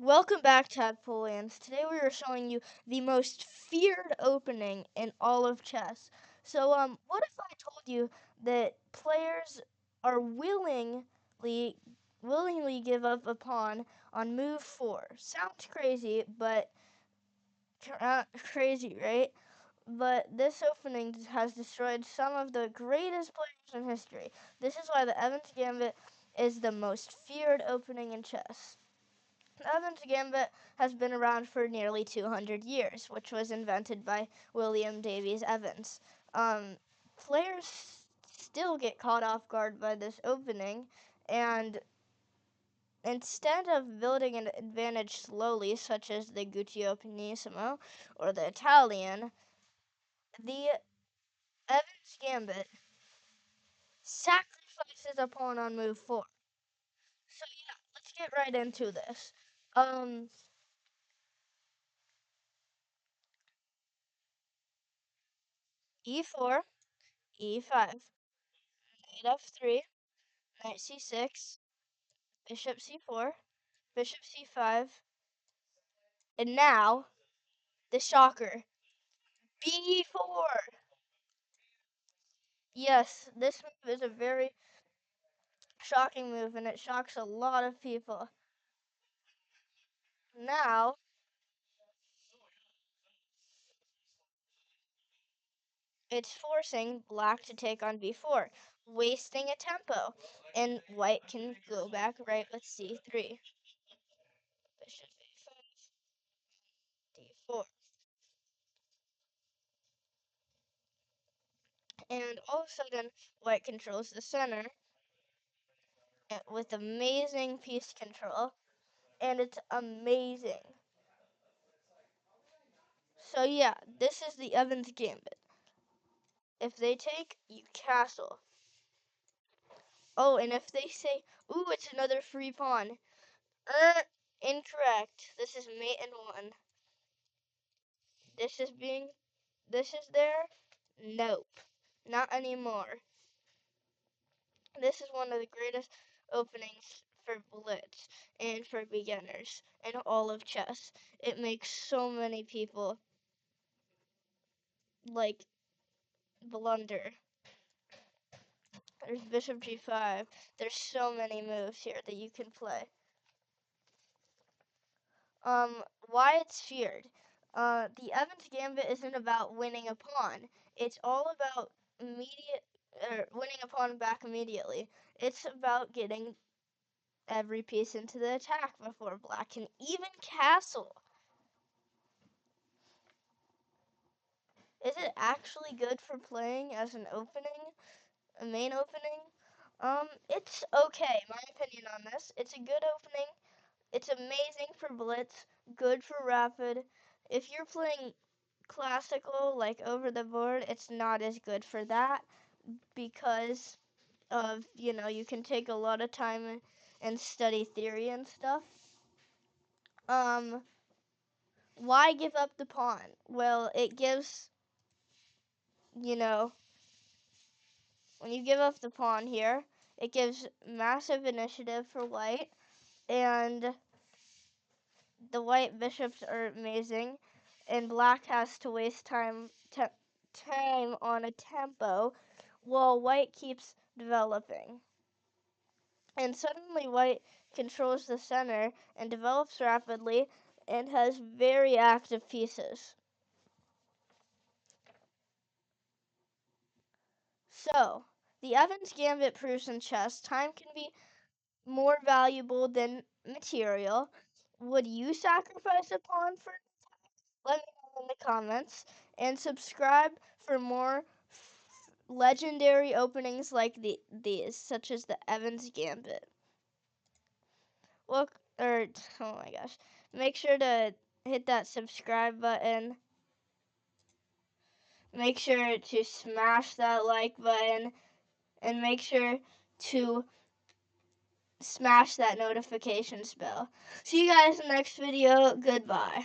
Welcome back, Tadpoolians. Today we are showing you the most feared opening in all of chess. So, what if I told you that players are willingly give up a pawn on move 4? Sounds crazy, but crazy, right? But this opening has destroyed some of the greatest players in history. This is why the Evans Gambit is the most feared opening in chess. Evans Gambit has been around for nearly 200 years, which was invented by William Davies Evans. Players still get caught off guard by this opening, and instead of building an advantage slowly, such as the Guccio Pianissimo or the Italian, the Evans Gambit sacrifices a pawn on move 4. So yeah, let's get right into this. E4, E5, knight F3, knight c6, bishop c4, bishop c5, and now the shocker, b4. Yes, this move is a very shocking move, and it shocks a lot of people. Now, it's forcing black to take on b4, wasting a tempo, and white can go back right with c3. Bishop a5, d4. And all of a sudden, white controls the center with amazing piece control, and it's amazing. So yeah, this is the Evans Gambit. If they take, you castle. Oh, and if they say, ooh, it's another free pawn. Incorrect. This is mate and one. This is there? Nope. Not anymore. This is one of the greatest openings for blitz and for beginners in all of chess. It makes so many people like blunder. There's bishop g5. There's so many moves here that you can play. Why it's feared. The Evans Gambit isn't about winning a pawn. It's all about winning a pawn back immediately. It's about getting every piece into the attack before black can even castle. Is it actually good for playing as an opening, a main opening? It's okay, my opinion on this. It's a good opening. It's amazing for blitz, good for rapid. If you're playing classical, like over the board, it's not as good for that because of, you can take a lot of time and study theory and stuff. Why give up the pawn? Well, it gives, when you give up the pawn here, it gives massive initiative for white, and the white bishops are amazing, and black has to waste time on a tempo while white keeps developing. And suddenly white controls the center and develops rapidly and has very active pieces. So, the Evans Gambit proves in chess time can be more valuable than material. Would you sacrifice a pawn for? Let me know in the comments, and subscribe for more legendary openings like these, such as the Evans Gambit. Look, oh my gosh, make sure to hit that subscribe button. Make sure to smash that like button, and make sure to smash that notifications bell. See you guys in the next video. Goodbye.